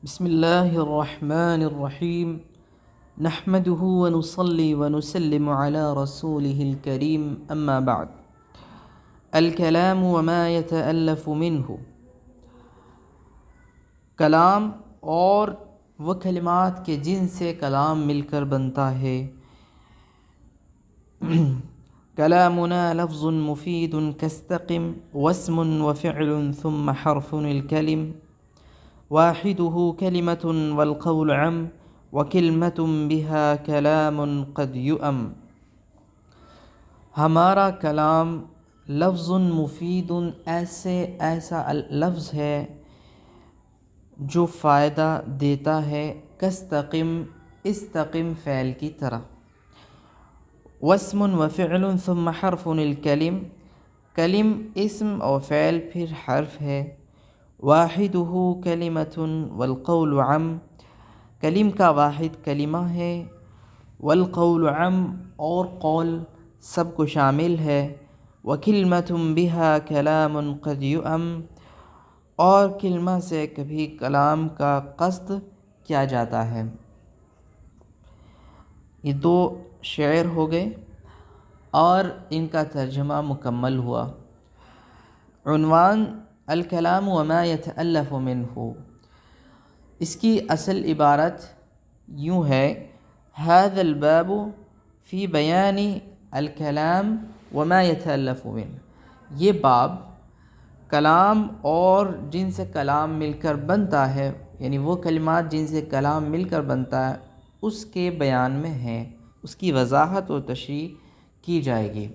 بسم الله الرحمن الرحيم نحمده ونصلي ونسلم على رسوله الكريم أما بعد الكلام وما يتألف منه کلام اور وہ کلمات کے جن سے کلام مل کر بنتا ہے. كلامنا لفظ مفيد كاستقم واسم وفعل ثم حرف الكلم واحده كلمة والقول عم وكلمة بها كلام قد يؤم. ہمارا کلام لفظ مفید ایسا لفظ ہے جو فائدہ دیتا ہے. کاستقم استقم فعل کی طرح. واسم وفعل ثم حرف الکلم کلم اسم اور فعل پھر حرف ہے. واحدہ کلمۃ والقول عم کلم کا واحد کلمہ ہے. والقول عم اور قول سب کو شامل ہے. وکلمۃ بها کلام قد یؤم اور کلمہ سے کبھی کلام کا قصد کیا جاتا ہے. یہ دو شعر ہو گئے اور ان کا ترجمہ مکمل ہوا. عنوان الکلام وما یتألف منہ، اس کی اصل عبارت یوں ہے: ھذا الباب فی بیان الکلام وما یتألف منہ. یہ باب کلام اور جن سے کلام مل کر بنتا ہے، یعنی وہ کلمات جن سے کلام مل کر بنتا ہے، اس کے بیان میں ہے. اس کی وضاحت و تشریح کی جائے گی.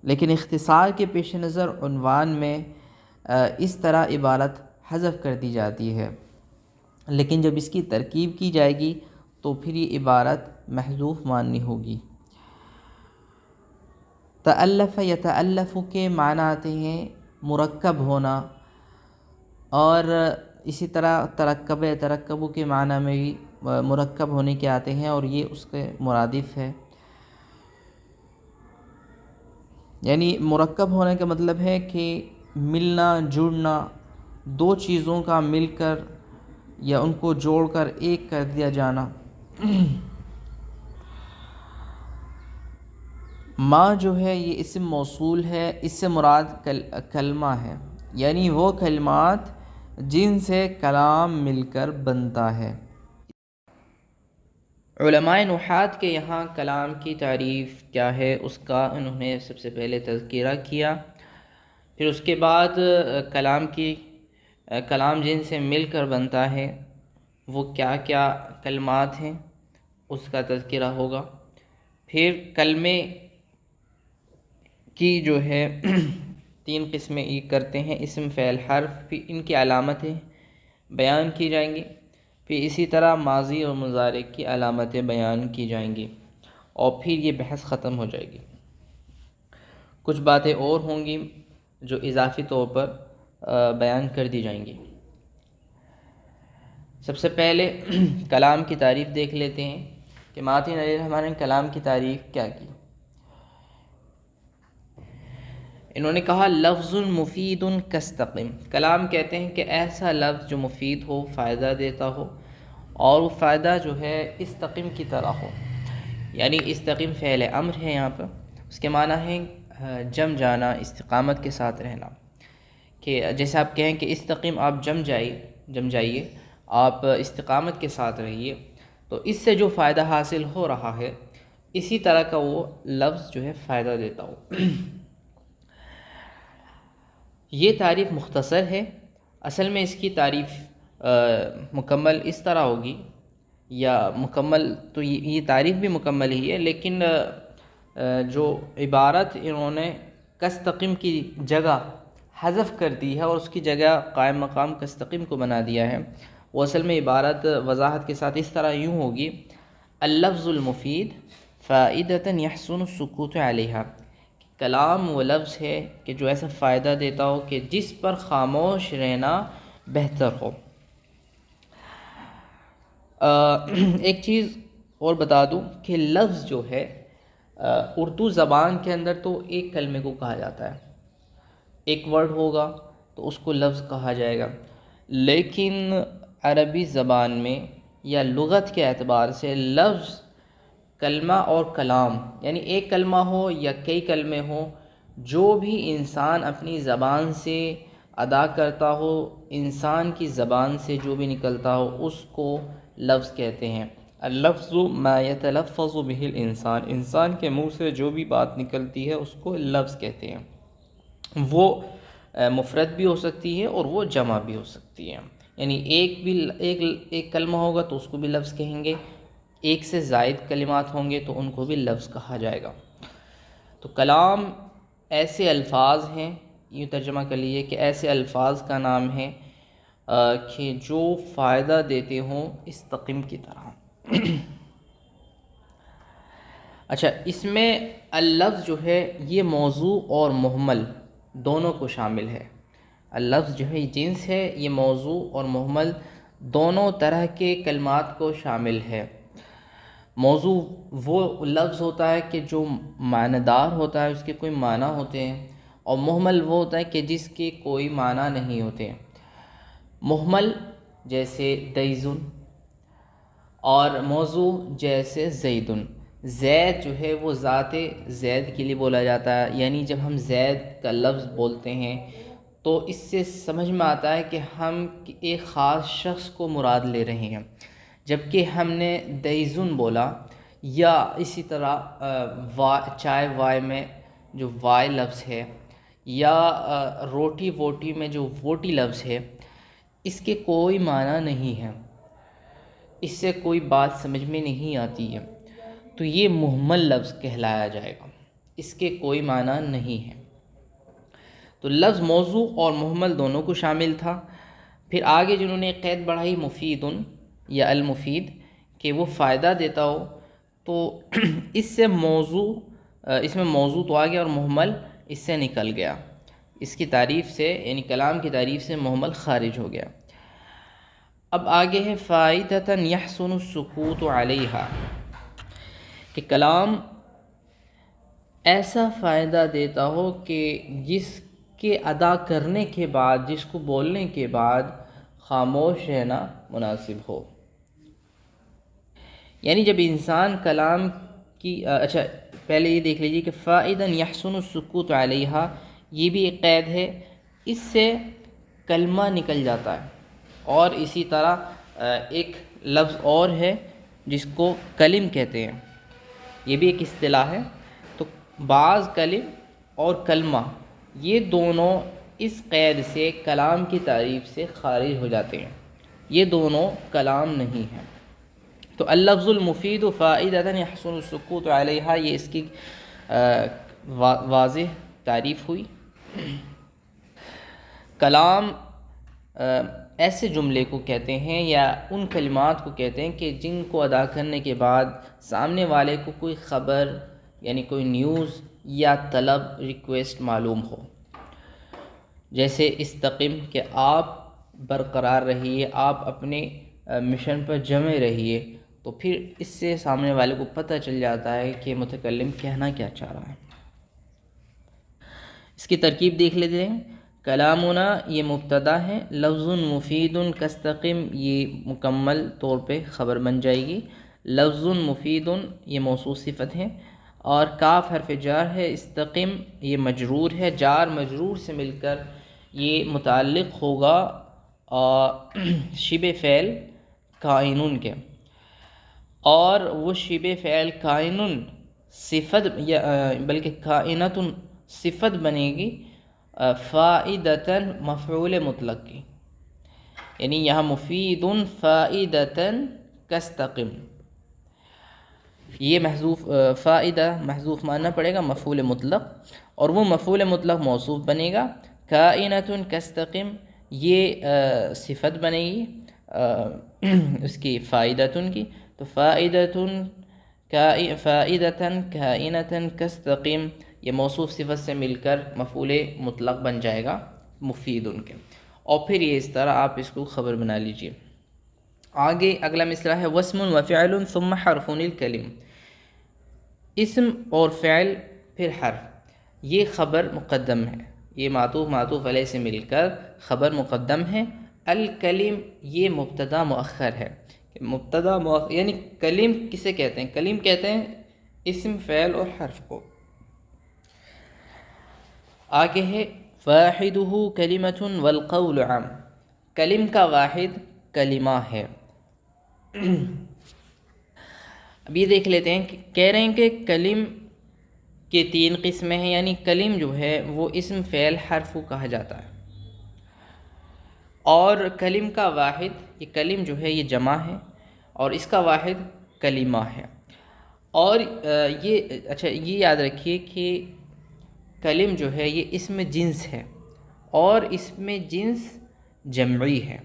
لیکن اختصار کے پیش نظر عنوان میں اس طرح عبارت حذف کر دی جاتی ہے، لیکن جب اس کی ترکیب کی جائے گی تو پھر یہ عبارت محذوف ماننی ہوگی. تألف یتألف کے معنی آتے ہیں مرکب ہونا، اور اسی طرح ترکب یترکب کے معنی میں بھی مرکب ہونے کے آتے ہیں، اور یہ اس کے مرادف ہے. یعنی مرکب ہونے کا مطلب ہے کہ ملنا جڑنا، دو چیزوں کا مل کر یا ان کو جوڑ کر ایک کر دیا جانا. ما جو ہے یہ اسم موصول ہے، اس سے مراد کلمہ ہے، یعنی وہ کلمات جن سے کلام مل کر بنتا ہے. علماء نحات کے یہاں کلام کی تعریف کیا ہے اس کا انہوں نے سب سے پہلے تذکرہ کیا. پھر اس کے بعد کلام جن سے مل کر بنتا ہے وہ کیا کیا کلمات ہیں اس کا تذکرہ ہوگا. پھر کلمے کی جو ہے تین قسمیں یہ کرتے ہیں: اسم فعل حرف. پھر ان کی علامتیں بیان کی جائیں گی. پھر اسی طرح ماضی اور مضارع کی علامتیں بیان کی جائیں گی، اور پھر یہ بحث ختم ہو جائے گی. کچھ باتیں اور ہوں گی جو اضافی طور پر بیان کر دی جائیں گی. سب سے پہلے کلام کی تعریف دیکھ لیتے ہیں کہ ماتن علیہ الرحمٰن نے کلام کی تعریف کیا کی. انہوں نے کہا لفظ مفید کاستقم. کلام کہتے ہیں کہ ایسا لفظ جو مفید ہو، فائدہ دیتا ہو، اور وہ فائدہ جو ہے استقم کی طرح ہو. یعنی استقم فعل امر ہے یہاں پر، اس کے معنی ہے جم جانا، استقامت کے ساتھ رہنا. کہ جیسے آپ کہیں کہ استقم، آپ جم جائیے، آپ استقامت کے ساتھ رہیے، تو اس سے جو فائدہ حاصل ہو رہا ہے اسی طرح کا وہ لفظ جو ہے فائدہ دیتا ہو. یہ تعریف مختصر ہے. اصل میں اس کی تعریف مکمل اس طرح ہوگی، یا مکمل تو یہ تعریف بھی مکمل ہی ہے، لیکن جو عبارت انہوں نے کاستقم کی جگہ حذف کر دی ہے اور اس کی جگہ قائم مقام کاستقم کو بنا دیا ہے، وہ اصل میں عبارت وضاحت کے ساتھ اس طرح یوں ہوگی: اللفظ المفید فائدۃ یحسن السکوت علیہا. کلام وہ لفظ ہے کہ جو ایسا فائدہ دیتا ہو کہ جس پر خاموش رہنا بہتر ہو. ایک چیز اور بتا دوں کہ لفظ جو ہے اردو زبان کے اندر تو ایک کلمے کو کہا جاتا ہے، ایک ورڈ ہوگا تو اس کو لفظ کہا جائے گا. لیکن عربی زبان میں یا لغت کے اعتبار سے لفظ، کلمہ اور کلام، یعنی ایک کلمہ ہو یا کئی کلمے ہوں، جو بھی انسان اپنی زبان سے ادا کرتا ہو، انسان کی زبان سے جو بھی نکلتا ہو، اس کو لفظ کہتے ہیں۔ اللفظ ما یتلفظ به الانسان، انسان کے منہ سے جو بھی بات نکلتی ہے اس کو لفظ کہتے ہیں۔ وہ مفرد بھی ہو سکتی ہے اور وہ جمع بھی ہو سکتی ہے، یعنی ایک کلمہ ہوگا تو اس کو بھی لفظ کہیں گے، ایک سے زائد کلمات ہوں گے تو ان کو بھی لفظ کہا جائے گا۔ تو کلام ایسے الفاظ ہیں، یوں ترجمہ کر لیجیے کہ ایسے الفاظ کا نام ہے کہ جو فائدہ دیتے ہوں استقم کی طرح۔ اچھا، اس میں اللفظ جو ہے یہ موضوع اور مہمل دونوں کو شامل ہے۔ اللفظ جو ہے جنس ہے، یہ موضوع اور مہمل دونوں طرح کے کلمات کو شامل ہے۔ موضوع وہ لفظ ہوتا ہے کہ جو معنی دار ہوتا ہے، اس کے کوئی معنی ہوتے ہیں، اور مہمل وہ ہوتا ہے کہ جس کے کوئی معنی نہیں ہوتے۔ مہمل جیسے دیزن، اور موضوع جیسے زیدن۔ زید جو ہے وہ ذات زید کے لیے بولا جاتا ہے، یعنی جب ہم زید کا لفظ بولتے ہیں تو اس سے سمجھ میں آتا ہے کہ ہم ایک خاص شخص کو مراد لے رہے ہیں، جبکہ ہم نے دیزن بولا، یا اسی طرح چائے وائے میں جو وائے لفظ ہے، یا روٹی ووٹی میں جو ووٹی لفظ ہے، اس کے کوئی معنی نہیں ہے، اس سے کوئی بات سمجھ میں نہیں آتی ہے، تو یہ مہمل لفظ کہلایا جائے گا، اس کے کوئی معنی نہیں ہے۔ تو لفظ موضوع اور مہمل دونوں کو شامل تھا۔ پھر آگے جنہوں نے قید بڑھائی مفیدن یا المفید، کہ وہ فائدہ دیتا ہو، تو اس میں موضوع تو آ گیا اور مہمل اس سے نکل گیا، اس کی تعریف سے، یعنی کلام کی تعریف سے مہمل خارج ہو گیا۔ اب آگے ہے فائدۃ یحسن السکوت علیہا، کہ کلام ایسا فائدہ دیتا ہو کہ جس کے ادا کرنے کے بعد، جس کو بولنے کے بعد خاموش رہنا مناسب ہو۔ یعنی جب انسان کلام کی اچھا پہلے یہ دیکھ لیجیے کہ فائدہ یحسن السکوت علیہا، یہ بھی ایک قید ہے، اس سے کلمہ نکل جاتا ہے، اور اسی طرح ایک لفظ اور ہے جس کو کلم کہتے ہیں، یہ بھی ایک اصطلاح ہے۔ تو بعض کلم اور کلمہ یہ دونوں اس قید سے، کلام کی تعریف سے خارج ہو جاتے ہیں، یہ دونوں کلام نہیں ہیں۔ تو اللفظ المفید فائدۃ یحسن السکوت علیہا، یہ اس کی واضح تعریف ہوئی۔ کلام ایسے جملے کو کہتے ہیں یا ان کلمات کو کہتے ہیں کہ جن کو ادا کرنے کے بعد سامنے والے کو کوئی خبر، یعنی کوئی نیوز یا طلب، ریکویسٹ معلوم ہو۔ جیسے استقم، کہ آپ برقرار رہیے، آپ اپنے مشن پر جمے رہیے، تو پھر اس سے سامنے والے کو پتہ چل جاتا ہے کہ متکلم کہنا کیا چاہ رہا ہے۔ اس کی ترکیب دیکھ لیتے ہیں۔ کلامنا یہ مبتدا ہے، لفظ مفید کاستقم یہ مکمل طور پہ خبر بن جائے گی، لفظ مفید یہ موصوف صفت ہے، اور کاف حرف جار ہے، استقم یہ مجرور ہے، جار مجرور سے مل کر یہ متعلق ہوگا شبہ فعل کائنون کے، اور وہ شبہ فعل کائنون صفت بلکہ کائنۃ صفت بنے گی فائدتاً مفعول مطلق کی، یعنی یہاں مفید فائدتاً کاستقم، یہ محذوف فائدہ محذوف ماننا پڑے گا مفعول مطلق، اور وہ مفعول مطلق موصوف بنے گا، کائنۃ کاستقم یہ صفت بنے گی اس کی فائدتن کی، تو فائدتاً کائنۃ کاستقم یہ موصوف صفت سے مل کر مفعول مطلق بن جائے گا مفید ان کے، اور پھر یہ اس طرح آپ اس کو خبر بنا لیجئے۔ آگے اگلا مصرع ہے واسم وفعل ثم حرف الکلم، اسم اور فعل پھر حرف، یہ خبر مقدم ہے، یہ معطوف علیہ سے مل کر خبر مقدم ہے۔ الکلم یہ مبتدا مؤخر ہے، مبتدا مؤخر یعنی کلم کسے کہتے ہیں؟ کلم کہتے ہیں اسم فعل اور حرف کو۔ آگے ہے واحدہ کلمۃ والقول عام، کلم کا واحد کلمہ ہے۔ اب یہ دیکھ لیتے ہیں کہ کہہ رہے ہیں کہ کلم کے 3 قسمیں ہیں، یعنی کلم جو ہے وہ اسم فعل حرف کو کہا جاتا ہے، اور کلم کا واحد، یہ کلم جو ہے یہ جمع ہے اور اس کا واحد کلمہ ہے۔ اور یہ یاد رکھیے کہ کلم جو ہے یہ اسم جنس ہے، اور اسم جنس جمعی ہے۔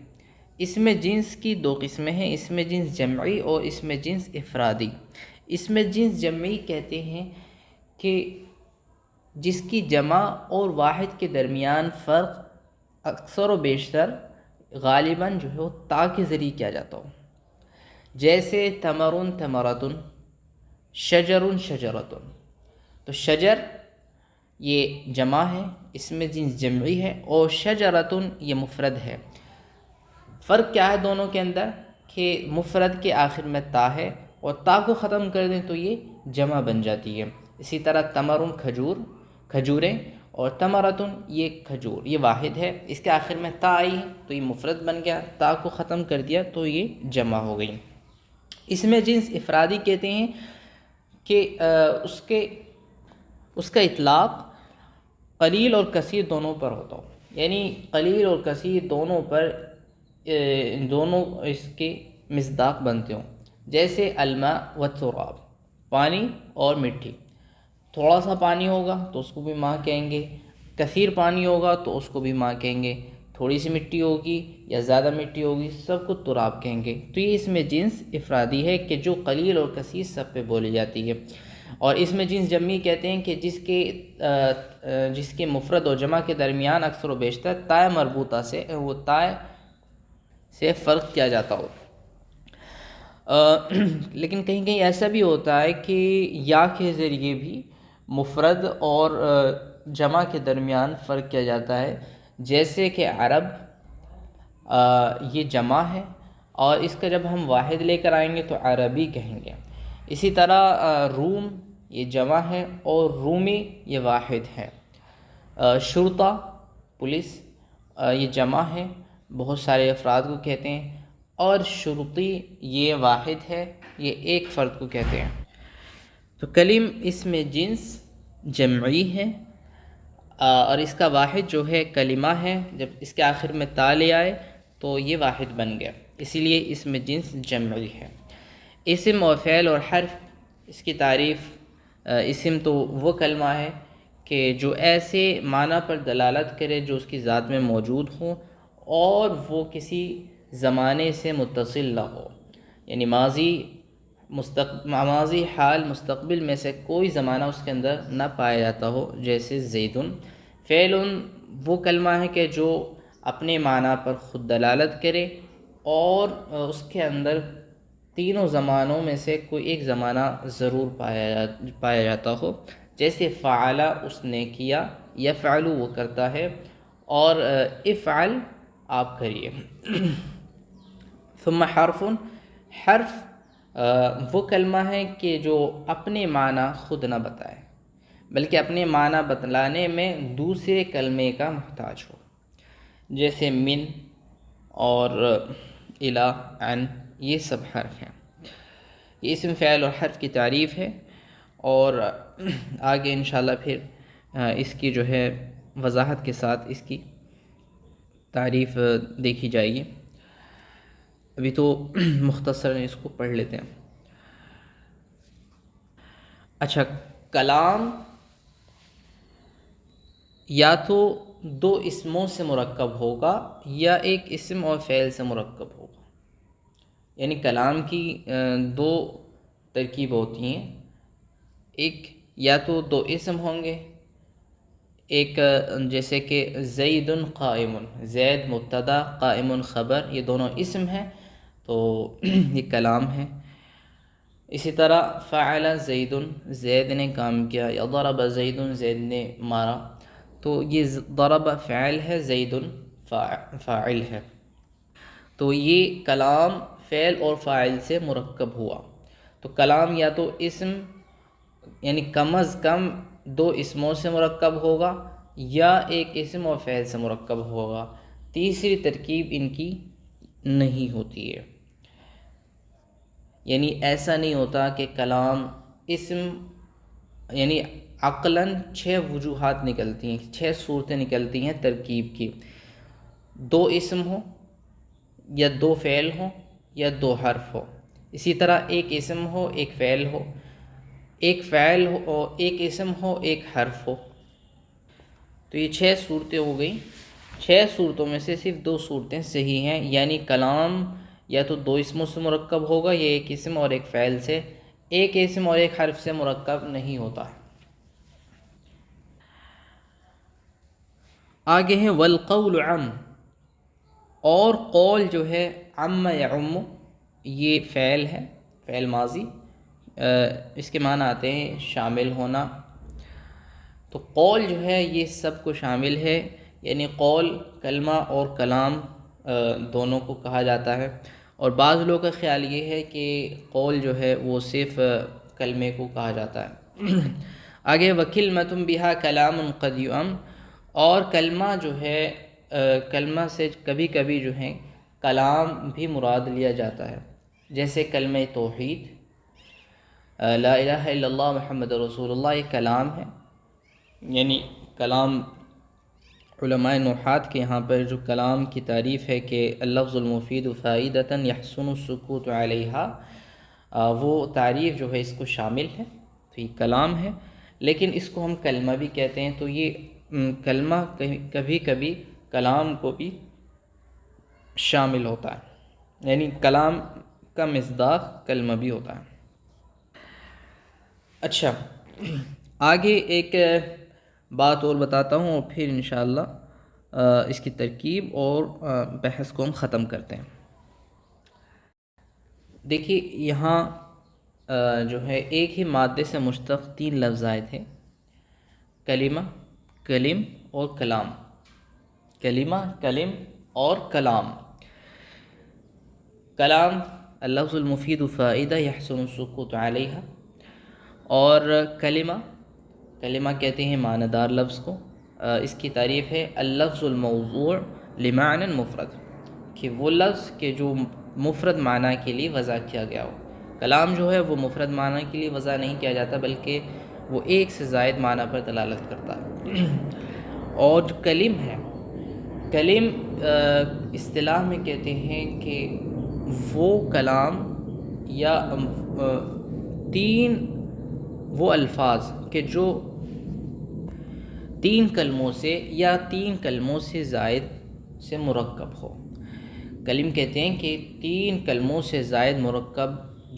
اسم جنس کی 2 قسمیں ہیں، اسم جنس جمعی اور اسم جنس افرادی۔ اسم جنس جمعی کہتے ہیں کہ جس کی جمع اور واحد کے درمیان فرق اکثر و بیشتر غالباً جو ہے وہ تا کے ذریعے کیا جاتا ہو، جیسے تمرن تمرتن، شجرن شجرتن۔ تو شجر یہ جمع ہے، اسم جنس جمعی ہے، اور شجرتن یہ مفرد ہے۔ فرق کیا ہے دونوں کے اندر؟ کہ مفرد کے آخر میں تا ہے، اور تا کو ختم کر دیں تو یہ جمع بن جاتی ہے۔ اسی طرح تمرن کھجور، کھجوریں، اور تمرتن یہ کھجور، یہ واحد ہے، اس کے آخر میں تا آئی تو یہ مفرد بن گیا، تا کو ختم کر دیا تو یہ جمع ہو گئی۔ اسم جنس افرادی کہتے ہیں کہ اس کا اطلاق قلیل اور کثیر دونوں پر ہوتا ہو، یعنی قلیل اور کثیر دونوں پر دونوں اس کے مصداق بنتے ہوں، جیسے الماء والتراب، پانی اور مٹی۔ تھوڑا سا پانی ہوگا تو اس کو بھی ماء کہیں گے، کثیر پانی ہوگا تو اس کو بھی ماء کہیں گے، تھوڑی سی مٹی ہوگی یا زیادہ مٹی ہوگی سب کو تراب کہیں گے۔ تو یہ اسم جنس افرادی ہے کہ جو قلیل اور کثیر سب پہ بولی جاتی ہے۔ اور اسم جنس جمعی کہتے ہیں کہ جس کے مفرد اور جمع کے درمیان اکثر و بیشتر تائے مربوطہ سے فرق کیا جاتا ہو۔ لیکن کہیں کہیں ایسا بھی ہوتا ہے کہ یا کے ذریعے بھی مفرد اور جمع کے درمیان فرق کیا جاتا ہے، جیسے کہ عرب یہ جمع ہے اور اس کا جب ہم واحد لے کر آئیں گے تو عربی کہیں گے۔ اسی طرح روم یہ جمع ہے اور رومی یہ واحد ہے۔ شرطہ پولیس یہ جمع ہے، بہت سارے افراد کو کہتے ہیں، اور شرطی یہ واحد ہے، یہ ایک فرد کو کہتے ہیں۔ تو کلم اسم جنس جمعی ہے اور اس کا واحد جو ہے کلمہ ہے، جب اس کے آخر میں تا لے آئے تو یہ واحد بن گیا، اسی لیے اسم جنس جمعی ہے۔ اسم اور فعل اور حرف، اس کی تعریف، اسم تو وہ کلمہ ہے کہ جو ایسے معنی پر دلالت کرے جو اس کی ذات میں موجود ہوں اور وہ کسی زمانے سے متصل نہ ہو، یعنی ماضی حال مستقبل میں سے کوئی زمانہ اس کے اندر نہ پایا جاتا ہو، جیسے زیدن۔ فعل وہ کلمہ ہے کہ جو اپنے معنی پر خود دلالت کرے اور اس کے اندر تینوں زمانوں میں سے کوئی ایک زمانہ ضرور پایا جاتا ہو، جیسے فعل اس نے کیا، یفعل وہ کرتا ہے، اور افعل آپ کریے۔ ثم حرف وہ کلمہ ہے کہ جو اپنے معنی خود نہ بتائے بلکہ اپنے معنی بتلانے میں دوسرے کلمے کا محتاج ہو، جیسے من اور الی، عن، یہ سب حرف ہیں۔ یہ اسم فعل اور حرف کی تعریف ہے، اور آگے انشاءاللہ پھر اس کی جو ہے وضاحت کے ساتھ اس کی تعریف دیکھی جائے گی۔ ابھی تو مختصر اس کو پڑھ لیتے ہیں۔ اچھا، کلام یا تو 2 اسموں سے مرکب ہوگا یا ایک اسم اور فعل سے مرکب ہوگا، یعنی کلام کی 2 ترکیب ہوتی ہیں، ایک یا تو 2 اسم ہوں گے، ایک جیسے کہ زید قائم، زید مبتدا قائم خبر، یہ دونوں اسم ہیں تو یہ کلام ہے۔ اسی طرح فعل زید، زید نے کام کیا، یا ضرب زید، زید نے مارا، تو یہ ضرب فعل ہے، زید فاعل ہے۔ تو یہ کلام فعل اور فاعل سے مرکب ہوا. تو کلام یا تو اسم یعنی کم از کم 2 اسموں سے مرکب ہوگا یا ایک اسم اور فعل سے مرکب ہوگا، تیسری ترکیب ان کی نہیں ہوتی ہے. یعنی ایسا نہیں ہوتا کہ کلام اسم، یعنی عقلاً 6 وجوہات نکلتی ہیں، 6 صورتیں نکلتی ہیں ترکیب کی. 2 اسم ہوں یا 2 فعل ہوں یا 2 حرف ہو. اسی طرح ایک اسم ہو ایک فعل ہو، ایک فعل ہو ایک اسم ہو ایک حرف ہو. تو یہ 6 صورتیں ہو گئیں. 6 صورتوں میں سے صرف 2 صورتیں صحیح ہیں، یعنی کلام یا تو 2 اسموں سے مرکب ہوگا یا ایک اسم اور ایک فعل سے. ایک اسم اور ایک حرف سے مرکب نہیں ہوتا. آگے ہیں والقول عم، اور قول جو ہے عم یعم، یہ فعل ہے، فعل ماضی، اس کے معنی آتے ہیں شامل ہونا. تو قول جو ہے یہ سب کو شامل ہے، یعنی قول کلمہ اور کلام دونوں کو کہا جاتا ہے. اور بعض لوگوں کا خیال یہ ہے کہ قول جو ہے وہ صرف کلمے کو کہا جاتا ہے. آگے وکلمۃ بہا کلام قد یؤم، اور کلمہ جو ہے کلمہ سے کبھی کبھی جو ہے کلام بھی مراد لیا جاتا ہے، جیسے کلمہ توحید، لا الہ الا اللہ محمد رسول اللہ، یہ کلام ہے. یعنی کلام علماء نحات کے یہاں پر جو کلام کی تعریف ہے کہ اللفظ المفید فائدۃ یحسن السکوت علیہا، وہ تعریف جو ہے اس کو شامل ہے. تو یہ کلام ہے، لیکن اس کو ہم کلمہ بھی کہتے ہیں. تو یہ کلمہ کبھی کبھی کلام کو بھی شامل ہوتا ہے، یعنی کلام کا مصداق کلمہ بھی ہوتا ہے. اچھا، آگے ایک بات اور بتاتا ہوں اور پھر انشاءاللہ اس کی ترکیب اور بحث کو ہم ختم کرتے ہیں. دیکھیے یہاں جو ہے ایک ہی مادے سے مشتق 3 لفظ آئے تھے، کلمہ، کلم اور کلام. کلمہ، کلم اور کلام. کلام اللفظ المفید فائدہ یحسن السکوت علیہا، اور کلمہ، کلمہ کہتے ہیں معنی دار لفظ کو. اس کی تعریف ہے اللفظ الموضوع لمعنی مفرد، کہ وہ لفظ کہ جو مفرد معنی کے لیے وضع کیا گیا ہو. کلام جو ہے وہ مفرد معنی کے لیے وضع نہیں کیا جاتا، بلکہ وہ ایک سے زائد معنی پر دلالت کرتا ہے. اور جو کلم ہے، کلم اصطلاح میں کہتے ہیں کہ وہ کلام یا 3 وہ الفاظ کہ جو 3 کلموں سے یا 3 کلموں سے زائد سے مرکب ہو. کلم کہتے ہیں کہ 3 کلموں سے زائد مرکب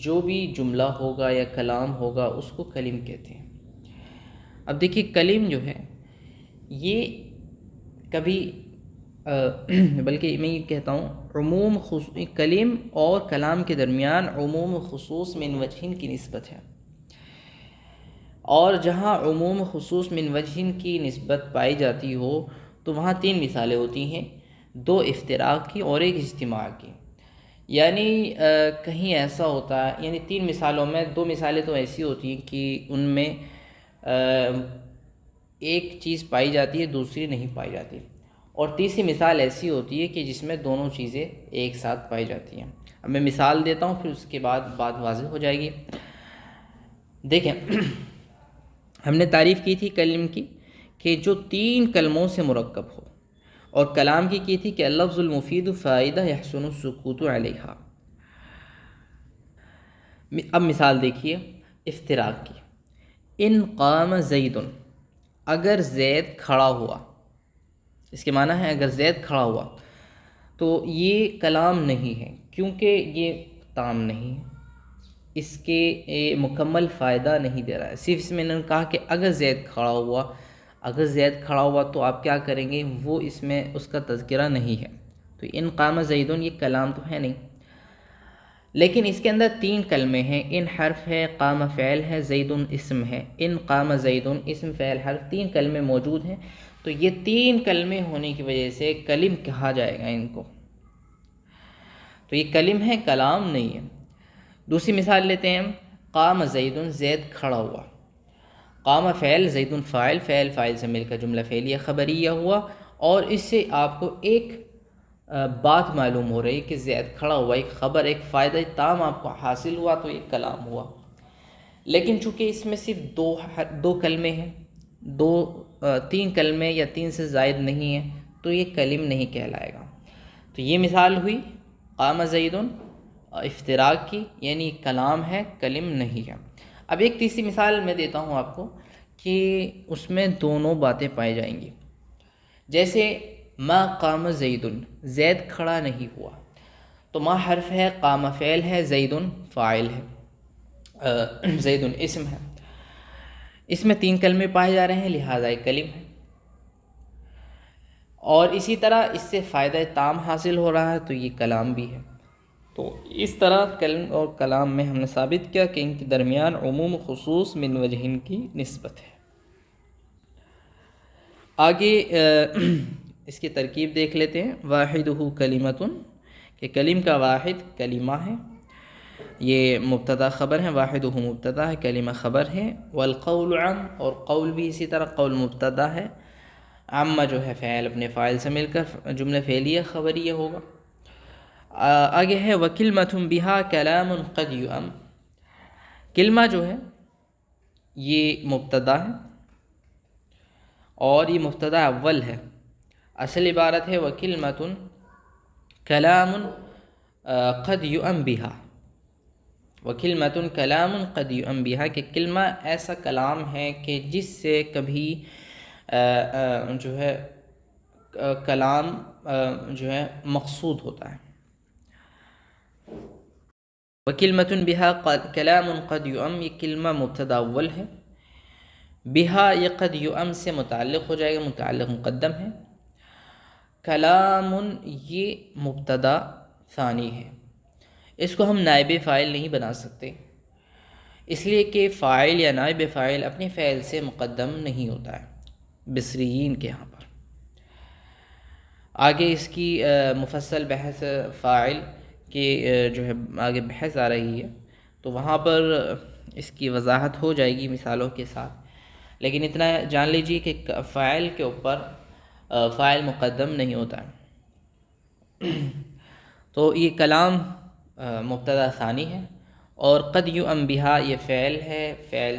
جو بھی جملہ ہوگا یا کلام ہوگا اس کو کلم کہتے ہیں. اب دیکھیے کلم جو ہے یہ کبھی بلکہ میں یہ کہتا ہوں عموم کلم اور کلام کے درمیان عموم خصوص من وجہن کی نسبت ہے. اور جہاں عموم خصوص من وجہن کی نسبت پائی جاتی ہو تو وہاں 3 مثالیں ہوتی ہیں، 2 افتراق کی اور 1 اجتماع کی. یعنی کہیں ایسا ہوتا ہے، یعنی 3 مثالوں میں 2 مثالیں تو ایسی ہوتی ہیں کہ ان میں ایک چیز پائی جاتی ہے دوسری نہیں پائی جاتی، اور تیسری مثال ایسی ہوتی ہے کہ جس میں دونوں چیزیں ایک ساتھ پائی جاتی ہیں. اب میں مثال دیتا ہوں پھر اس کے بعد بات واضح ہو جائے گی. دیکھیں ہم نے تعریف کی تھی کلم کی کہ جو 3 کلموں سے مرکب ہو، اور کلام کی تھی کہ اللفظ المفید فائدہ یحسن السکوت علیہا. اب مثال دیکھیے افتراق کی. ان قام زید، اگر زید کھڑا ہوا، اس کے معنی ہے اگر زید کھڑا ہوا. تو یہ کلام نہیں ہے کیونکہ یہ تام نہیں ہے، اس کے مکمل فائدہ نہیں دے رہا ہے. صرف اس میں انہوں نے کہا کہ اگر زید کھڑا ہوا، اگر زید کھڑا ہوا تو آپ کیا کریں گے، وہ اس میں اس کا تذکرہ نہیں ہے. تو ان قام زیدن یہ کلام تو ہے نہیں، لیکن اس کے اندر 3 کلمے ہیں. ان حرف ہے، قام فعل ہے، زیدن اسم ہے. ان قام زیدن اسم فعل حرف 3 کلمے موجود ہیں. تو یہ 3 کلمے ہونے کی وجہ سے کلم کہا جائے گا ان کو. تو یہ کلم ہے، کلام نہیں ہے۔ دوسری مثال لیتے ہیں، قام زید، زید کھڑا ہوا۔ قام فعل، زید فاعل، فعل فاعل سے مل کر جملہ فعلیہ خبریہ ہوا، اور اس سے آپ کو ایک بات معلوم ہو رہی کہ زید کھڑا ہوا، ایک خبر، ایک فائدہ تام آپ کو حاصل ہوا، تو ایک کلام ہوا۔ لیکن چونکہ اس میں صرف دو کلمے ہیں، تین کلمے یا تین سے زائد نہیں ہیں، تو یہ کلم نہیں کہلائے گا۔ تو یہ مثال ہوئی قام زید افتراق کی، یعنی کلام ہے، کلم نہیں ہے۔ اب ایک تیسری مثال میں دیتا ہوں آپ کو کہ اس میں دونوں باتیں پائی جائیں گی۔ جیسے ما قام زید، زید کھڑا نہیں ہوا، تو ما حرف ہے، قام فعل ہے، زید فاعل ہے، زید اسم ہے، اس میں تین کلمے پائے جا رہے ہیں، لہٰذا ایک کلم ہے۔ اور اسی طرح اس سے فائدہ تام حاصل ہو رہا ہے، تو یہ کلام بھی ہے۔ تو اس طرح کلم اور کلام میں ہم نے ثابت کیا کہ ان کے درمیان عموم و خصوص من وجہین کی نسبت ہے۔ آگے اس کی ترکیب دیکھ لیتے ہیں۔ واحدہ کلمۃ، کہ کلم کا واحد کلمہ ہے، یہ مبتدا خبر ہے، واحدہ مبتدا ہے، کلمہ خبر ہے۔ والقول عام، اور قول بھی اسی طرح، قول مبتدا ہے، عامہ جو ہے فعل اپنے فاعل سے مل کر جملہ فعلیہ خبریہ ہوگا۔ آگے ہے وکلمۃ بہا کلام قد یؤم، کلمہ جو ہے یہ مبتدا ہے، اور یہ مبتدا اول ہے۔ اصل عبارت ہے وکلمۃ کلام قد یؤم بہا، وکلمۃ کلام قد یؤم بہا، کہ کلمہ ایسا کلام ہے کہ جس سے کبھی جو ہے کلام جو ہے مقصود ہوتا ہے۔ وکلمۃ بہا کلام قد یؤم، یہ کلمہ مبتدا اول ہے، بہا یہ قد یؤم سے متعلق ہو جائے گا، متعلق مقدم ہے۔ کلام یہ مبتدا ثانی ہے، اس کو ہم نائب فاعل نہیں بنا سکتے، اس لیے کہ فاعل یا نائب فاعل اپنے فعل سے مقدم نہیں ہوتا ہے بصریین کے یہاں پر۔ آگے اس کی مفصل بحث فاعل کی جو ہے آگے بحث آ رہی ہے، تو وہاں پر اس کی وضاحت ہو جائے گی مثالوں کے ساتھ، لیکن اتنا جان لیجیے کہ فاعل کے اوپر فاعل مقدم نہیں ہوتا ہے۔ تو یہ کلام مبتدا ثانی ہے، اور قد یؤم بہا یہ فعل ہے، فعل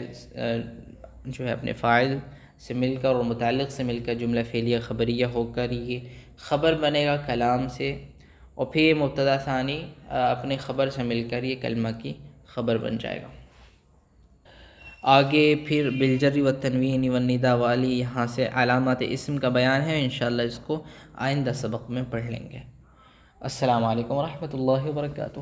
جو ہے اپنے فاعل سے مل کر اور متعلق سے مل کر جملہ فعلیہ خبریہ ہو کر یہ خبر بنے گا کلام سے، اور پھر مبتدا ثانی اپنے خبر سے مل کر یہ کلمہ کی خبر بن جائے گا۔ آگے پھر بالجر والتنوین والنداء والی یہاں سے علامات اسم کا بیان ہے، انشاءاللہ اس کو آئندہ سبق میں پڑھ لیں گے۔ السلام علیکم ورحمۃ اللہ وبرکاتہ۔